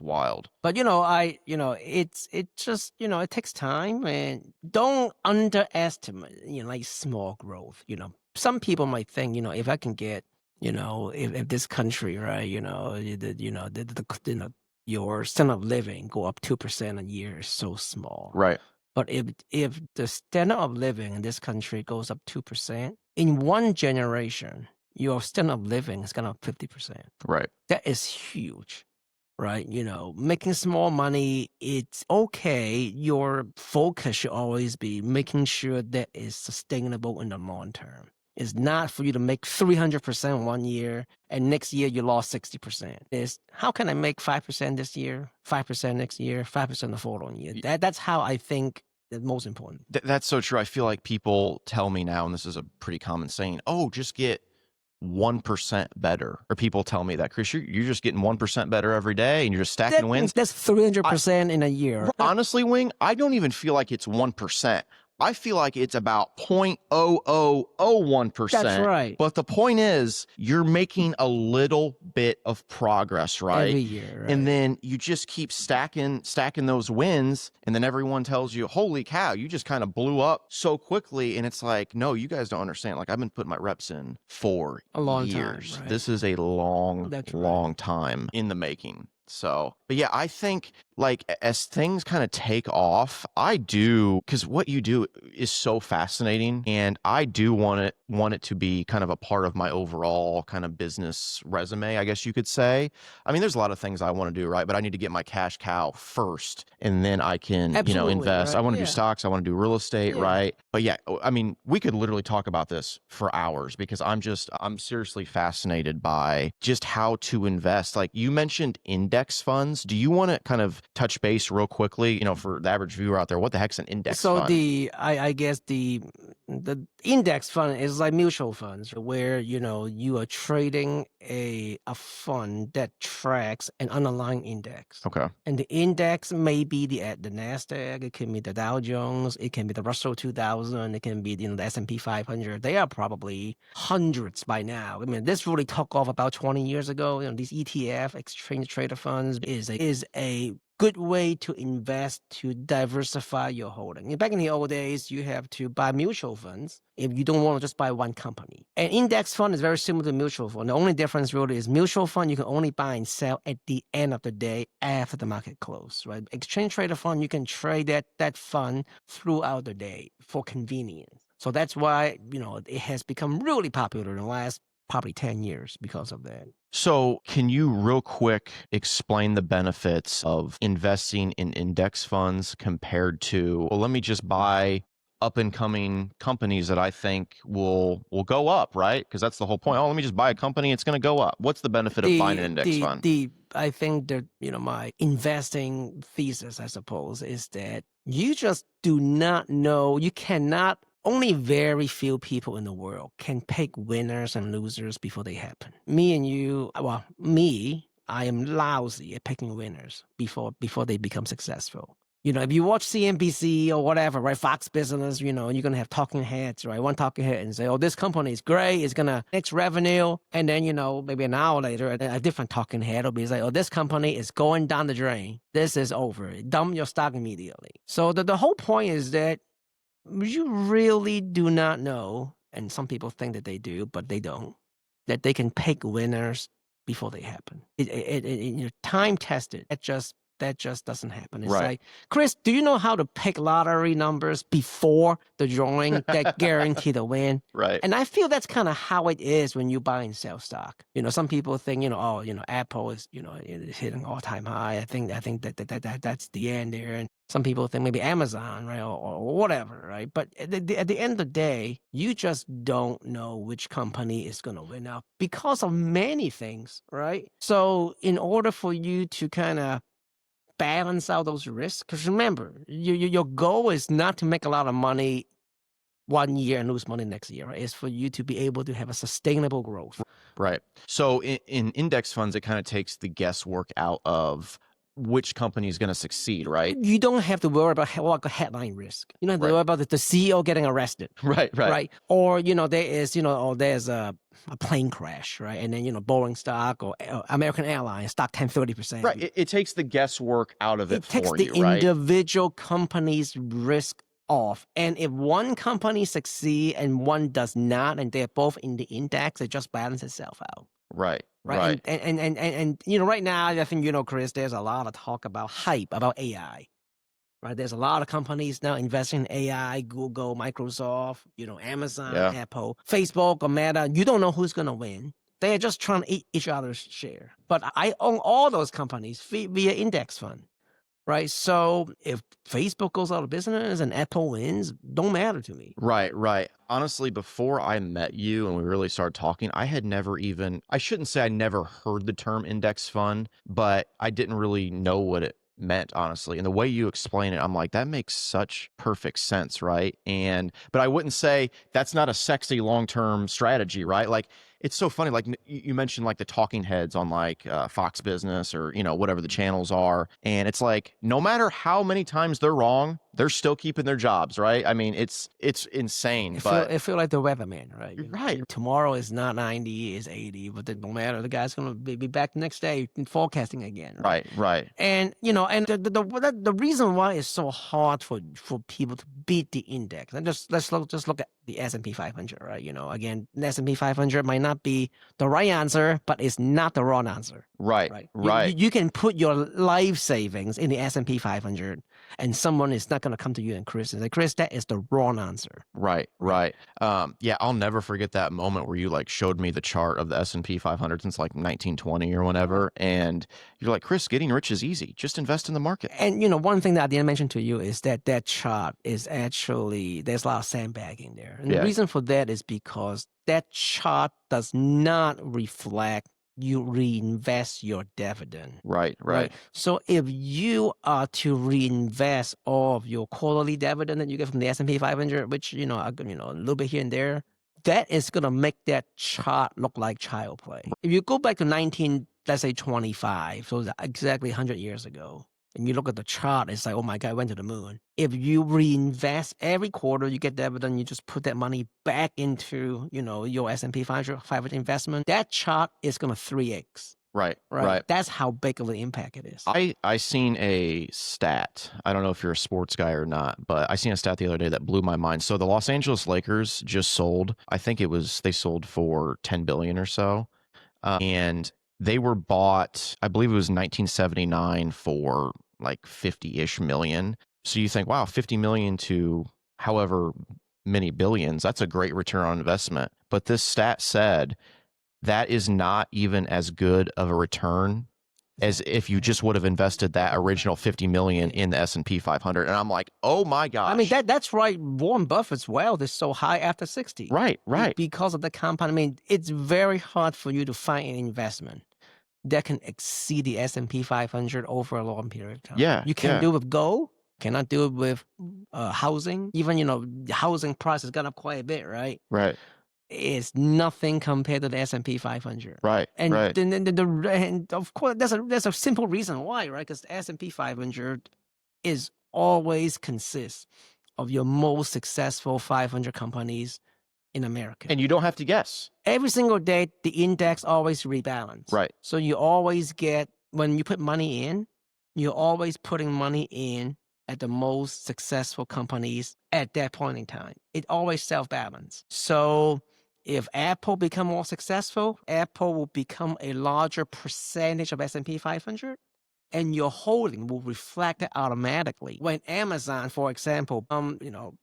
wild. But it just it takes time, and don't underestimate like small growth. Some people might think if I can get if this country, right, your standard of living go up 2% a year is so small, right? But if the standard of living in this country goes up 2% in one generation, your standard of living is gonna up 50%. Right. That is huge. Right? Making small money, it's okay. Your focus should always be making sure that is sustainable in the long term. It's not for you to make 300% one year and next year you lost 60%. It's how can I make 5% this year, 5% next year, 5% the following year? That's how I think that's most important. That's so true. I feel like people tell me now, and this is a pretty common saying, oh, just get 1% better. Or people tell me that, Chris, you're just getting 1% better every day and you're just stacking wins. That's 300% in a year. Honestly, Wing, I don't even feel like it's 1%. I feel like it's about 0.0001%. That's right. But the point is, you're making a little bit of progress, right? Every year, right? And then you just keep stacking those wins, and then everyone tells you, holy cow, you just kind of blew up so quickly. And it's like, no, you guys don't understand. Like, I've been putting my reps in for A long years. time, right? This is a long, That's long time in the making. So, but yeah, I think like as things kind of take off, I do, because what you do is so fascinating, and I do want it to be kind of a part of my overall kind of business resume, I guess you could say. I mean, there's a lot of things I want to do, right? But I need to get my cash cow first, and then I can, Absolutely, invest. right? I want to do Yeah. stocks. I want to do real estate, Yeah. right? But yeah, I mean, we could literally talk about this for hours because I'm seriously fascinated by just how to invest. Like you mentioned index funds. Do you want to kind of touch base real quickly, for the average viewer out there, what the heck's an index fund? So I guess the index fund is like mutual funds where you are trading a fund that tracks an underlying index. Okay. And the index may be the Nasdaq, it can be the Dow Jones, it can be the Russell 2000, it can be the S&P 500. They are probably hundreds by now. I mean, this really took off about 20 years ago. These ETF exchange trader funds is a good way to invest to diversify your holding. Back in the old days, you have to buy mutual funds if you don't want to just buy one company. An index fund is very similar to mutual fund. The only difference really is mutual fund you can only buy and sell at the end of the day after the market close, right? Exchange traded fund, you can trade that fund throughout the day for convenience. So that's why, it has become really popular in the last probably 10 years because of that. So can you real quick explain the benefits of investing in index funds compared to, well, let me just buy up and coming companies that I think will go up, right? Because that's the whole point. Oh, let me just buy a company, it's going to go up. What's the benefit of buying an index fund? I think that, my investing thesis, I suppose, is that you just do not know, you cannot, only very few people in the world can pick winners and losers before they happen. Me and you, well, I am lousy at picking winners before they become successful. If you watch CNBC or whatever, right, Fox Business, you're going to have talking heads, right? One talking head and say, oh, this company is great, it's going to next revenue. And then, maybe an hour later, a different talking head will be like, oh, this company is going down the drain. This is over. Dump your stock immediately. So the whole point is that you really do not know, and some people think that they do, but they don't, that they can pick winners before they happen. You're time tested. That just doesn't happen. It's Right. like, Chris, do you know how to pick lottery numbers before the drawing that guarantee the win? Right. And I feel that's kind of how it is when you buy and sell stock. Some people think, Apple is, is hitting all-time high. I think that's the end there. And some people think maybe Amazon, right, or whatever, right? But at the end of the day, you just don't know which company is going to win out because of many things, right? So in order for you to kind of balance out those risks, because remember, your goal is not to make a lot of money one year and lose money next year, right? It's for you to be able to have a sustainable growth. Right. So in index funds, it kind of takes the guesswork out of which company is going to succeed, right? You don't have to worry about like a headline risk. You don't have to worry about the CEO getting arrested. Right. Or, there is, there's a plane crash, right? And then, Boeing stock or American Airlines stock 10-30%. Right. It takes the guesswork out of it for you, right? It takes the individual company's risk off. And if one company succeeds and one does not, and they're both in the index, it just balances itself out. Right. And right now, I think, Chris, there's a lot of talk about hype about AI. Right? There's a lot of companies now investing in AI, Google, Microsoft, Amazon, Apple, Facebook, or Meta. You don't know who's going to win. They're just trying to eat each other's share. But I own all those companies via index fund. Right. So if Facebook goes out of business and Apple wins, don't matter to me. Right. Honestly, before I met you and we really started talking, I had never I shouldn't say I never heard the term index fund, but I didn't really know what it meant, honestly. And the way you explain it, I'm like, that makes such perfect sense, right? But I wouldn't say that's not a sexy long-term strategy, right? Like, it's so funny. Like you mentioned, like the talking heads on like Fox Business or whatever the channels are, and it's like no matter how many times they're wrong, they're still keeping their jobs, right? I mean, it's insane, but It feel like the weatherman, right? right. Tomorrow is not 90, it's 80, but it don't matter. The guy's gonna be back the next day forecasting again, right? Right. And and the reason why it's so hard for people to beat the index, and let's look at the S&P 500, right? Again, the S&P 500 might not be the right answer, but it's not the wrong answer. Right. You can put your life savings in the S&P 500, and someone is not going to come to you and Chris and say, Chris, that is the wrong answer. Right. Yeah, I'll never forget that moment where you like showed me the chart of the S&P 500 since like 1920 or whenever, and you're like, Chris, getting rich is easy. Just invest in the market. And one thing that I didn't mention to you is that chart is actually, there's a lot of sandbagging there. And the reason for that is because that chart does not reflect you reinvest your dividend. Right. So if you are to reinvest all of your quarterly dividend that you get from the S&P 500, which, a little bit here and there, that is going to make that chart look like child play. If you go back to let's say 25, so exactly 100 years ago, and you look at the chart, it's like, oh my God, I went to the moon. If you reinvest every quarter, you get dividend, you just put that money back into, your S&P 500 investment, that chart is going to 3x. Right. That's how big of an impact it is. I seen a stat. I don't know if you're a sports guy or not, but I seen a stat the other day that blew my mind. So the Los Angeles Lakers just sold, I think they sold for 10 billion or so. And they were bought, I believe it was 1979 for like 50-ish million. So you think, wow, 50 million to however many billions, that's a great return on investment. But this stat said that is not even as good of a return as if you just would have invested that original 50 million in the S&P 500. And I'm like, oh my gosh. I mean, that's right. Warren Buffett's wealth is so high after 60. Right. Because of the compound. I mean, it's very hard for you to find an investment that can exceed the S&P 500 over a long period of time. Yeah. You can't do it with gold. Cannot do it with housing. Even, housing price has gone up quite a bit, right? Right. Is nothing compared to the S&P 500. Right. And and of course, there's a simple reason why, right? Because the S&P 500 is always consists of your most successful 500 companies in America. And you don't have to guess. Every single day, the index always rebalance. Right. So you always get, when you put money in, you're always putting money in at the most successful companies at that point in time. It always self-balance. So if Apple become more successful, Apple will become a larger percentage of S&P 500, and your holding will reflect it automatically. When Amazon, for example,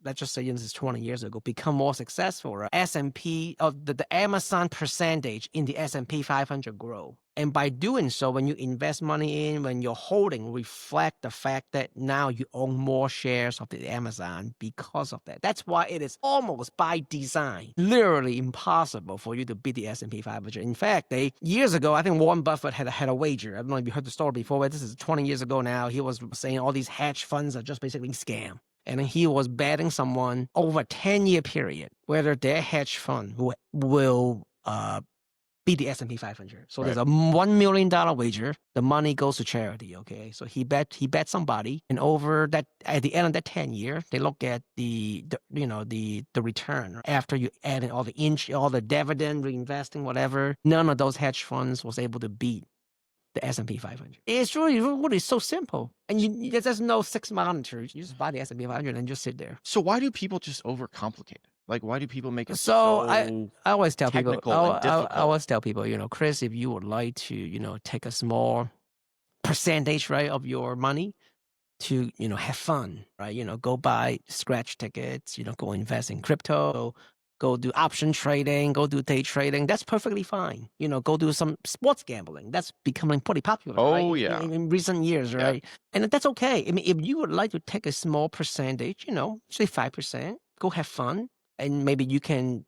let's just say this is 20 years ago, become more successful, right? The Amazon percentage in the S&P 500 grow. And by doing so, when you invest money in, when your holding reflect the fact that now you own more shares of the Amazon because of that. That's why it is almost by design, literally impossible for you to beat the S&P 500. In fact, years ago, I think Warren Buffett had a wager. I don't know if you heard the story before, but this is 20 years ago now. He was saying all these hedge funds are just basically scam. And he was betting someone over a 10-year period whether their hedge fund will beat the S&P 500. So there's a $1 million wager. The money goes to charity. Okay, so he bet somebody, and over that, at the end of that 10 year, they look at the return after you add in all the dividend, reinvesting, whatever. None of those hedge funds was able to beat the S&P 500. It's really so simple, and there's no 6 monitors. You just buy the S&P 500 and just sit there. So why do people just overcomplicate it? Like, why do people make it so I always tell people, I always tell people, Chris, if you would like to, take a small percentage, right, of your money to, have fun, right? Go buy scratch tickets, go invest in crypto, go do option trading, go do day trading. That's perfectly fine. Go do some sports gambling. That's becoming pretty popular. Oh, right? yeah. In recent years, right? And that's okay. I mean, if you would like to take a small percentage, say 5%, go have fun. And maybe you can,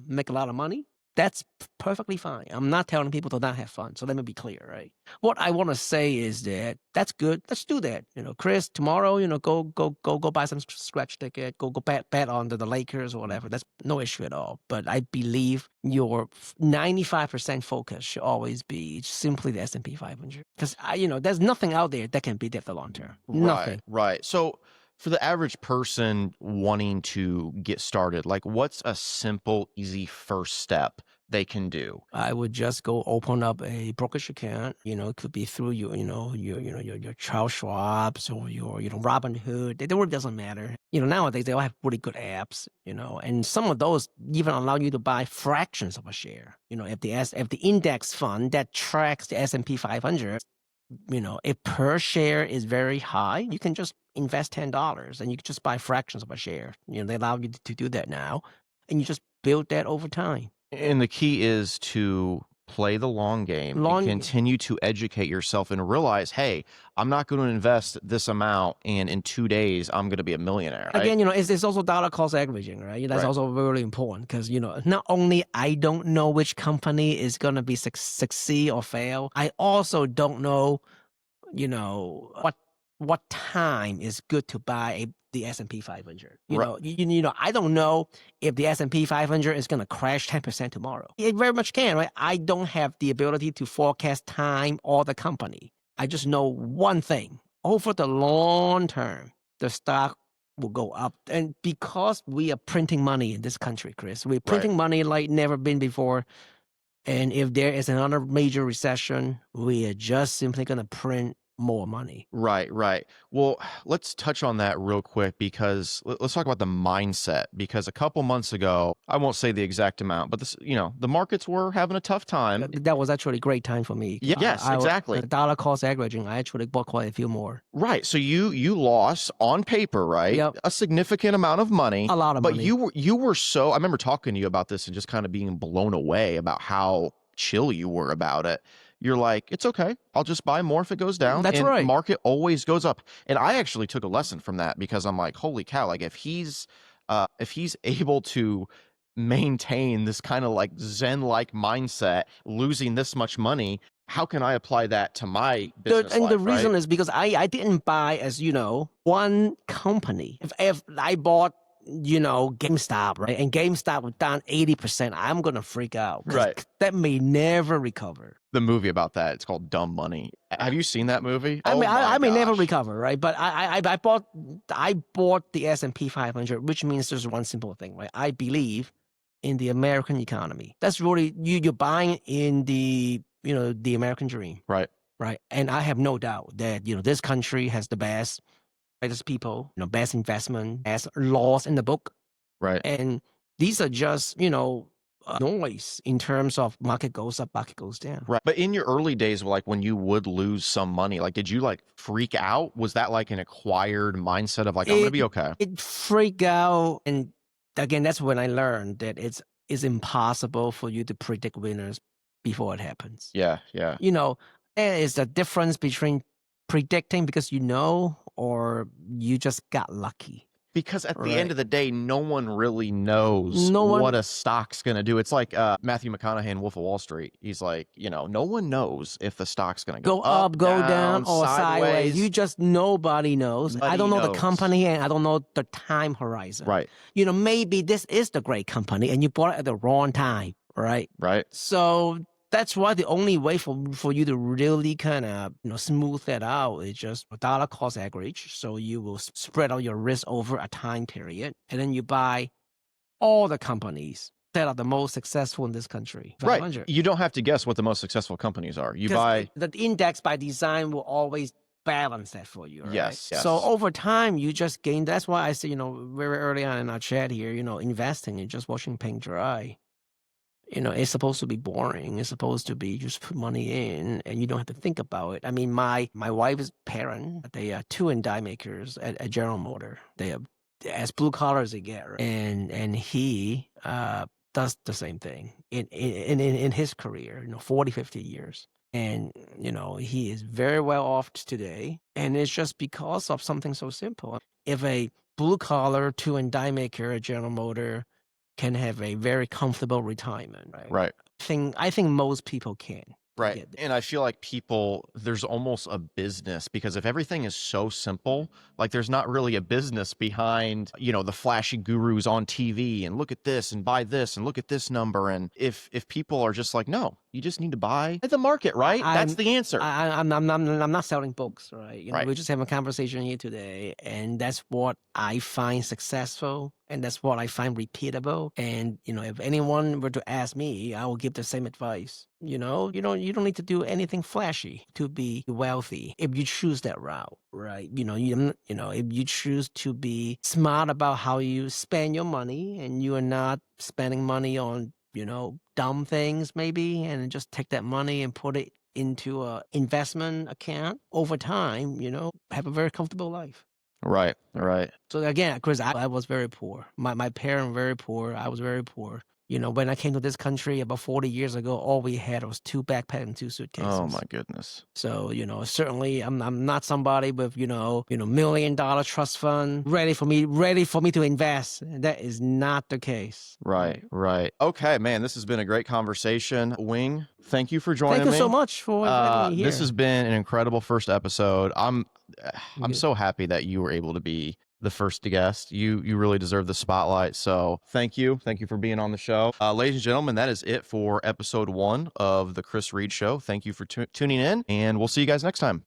make a lot of money. That's perfectly fine. I'm not telling people to not have fun. So let me be clear, right? What I want to say is that that's good. Let's do that. Chris, tomorrow, go buy some scratch ticket. Go bet on the Lakers or whatever. That's no issue at all. But I believe your 95% focus should always be simply the S&P 500. Because, there's nothing out there that can beat that the long term. Nothing. Right. So For the average person wanting to get started, like what's a simple, easy first step they can do? I would just go open up a brokerage account. It could be through your Charles Schwab's or your Robinhood. It really doesn't matter. Nowadays they all have really good apps. And some of those even allow you to buy fractions of a share. If the index fund that tracks the S&P 500, if per share is very high, you can just invest $10 and you can just buy fractions of a share. They allow you to do that now, and you just build that over time. And the key is to play the long game and continue to educate yourself and realize, hey, I'm not going to invest this amount and in 2 days I'm going to be a millionaire. Right? Again, it's also dollar cost averaging, right? That's also really important because, not only I don't know which company is going to be succeed or fail, I also don't know, what time is good to buy the S&P 500. I don't know if the S&P 500 is going to crash 10% tomorrow. It very much can, right? I don't have the ability to forecast time or the company. I just know one thing. Over the long term, the stock will go up. And because we are printing money in this country, Chris, we're printing money like never been before. And if there is another major recession, we are just simply going to print more money. Right. Well, let's touch on that real quick because let's talk about the mindset. Because a couple months ago, I won't say the exact amount, but the markets were having a tough time. That was actually a great time for me. Yes, exactly. Dollar cost averaging, I actually bought quite a few more. Right. So you lost on paper, right? Yep. A significant amount of money. A lot of money. But you were so, I remember talking to you about this and just kind of being blown away about how chill you were about it. You're like, it's okay. I'll just buy more if it goes down. That's and right. Market always goes up. And I actually took a lesson from that because I'm like, holy cow, like if he's able to maintain this kind of like Zen-like mindset, losing this much money, how can I apply that to my business life, the reason is because I didn't buy as, one company. If I bought GameStop, right? And GameStop was down 80%. I'm going to freak out. Right. That may never recover. The movie about that, it's called Dumb Money. Have you seen that movie? I may never recover, right? But I bought the S&P 500, which means there's one simple thing, right? I believe in the American economy. That's really, you're buying in the American dream. Right. And I have no doubt that, this country has the best people, best investment, best laws in the book. Right. And these are just, noise in terms of market goes up, market goes down. Right. But in your early days, like when you would lose some money, like did you like freak out? Was that like an acquired mindset of like, I'm going to be okay? It freaked out. And again, that's when I learned that it's impossible for you to predict winners before it happens. Yeah. There is a difference between predicting because or you just got lucky. Because at the end of the day, no one really knows what a stock's going to do. It's like Matthew McConaughey in Wolf of Wall Street. He's like, no one knows if the stock's going to go up, go down, or sideways. Nobody knows. I don't know the company and I don't know the time horizon. Right. Maybe this is the great company and you bought it at the wrong time. Right. So that's why the only way for you to really kind of smooth that out is just a dollar cost average. So you will spread out your risk over a time period, and then you buy all the companies that are the most successful in this country. 500. Right. You don't have to guess what the most successful companies are. You buy the index by design will always balance that for you. Right? Yes. So over time, you just gain. That's why I say very early on in our chat here, investing and just watching paint dry. It's supposed to be boring. It's supposed to be just put money in and you don't have to think about it. I mean, my wife's parent, they are tool and die makers at General Motor. They are as blue collar as they get. Right? And he does the same thing in his career, 40, 50 years. And, he is very well off today. And it's just because of something so simple. If a blue collar tool and die maker at General Motor can have a very comfortable retirement, right? I think most people can. Right. And I feel like there's almost a business because if everything is so simple, like there's not really a business behind, the flashy gurus on TV and look at this and buy this and look at this number. And if people are just like, no, You just need to buy at the market, right? That's the answer. I'm not selling books, right? You know, Right. we're just having a conversation here today, and that's what I find successful, and that's what I find repeatable. And you know, if anyone were to ask me, I will give the same advice. You know, you don't need to do anything flashy to be wealthy if you choose that route, right? You know, if you choose to be smart about how you spend your money, and you are not spending money on dumb things maybe, and just take that money and put it into a investment account over time, have a very comfortable life. Right. Right. So again, Chris, I was very poor. My parents very poor. I was very poor. You know, when I came to this country about 40 years ago, all we had was 2 backpacks and 2 suitcases. Oh my goodness. So, certainly I'm not somebody with, $1 million trust fund ready for me to invest. That is not the case. Right. Right. Okay, man, this has been a great conversation. Wing, thank you for joining me. Thank you so much for inviting me here. This has been an incredible first episode. I'm so happy that you were able to be the first guest. You really deserve the spotlight. So thank you. Thank you for being on the show. Ladies and gentlemen, that is it for episode 1 of the Chris Reid Show. Thank you for tuning in, and we'll see you guys next time.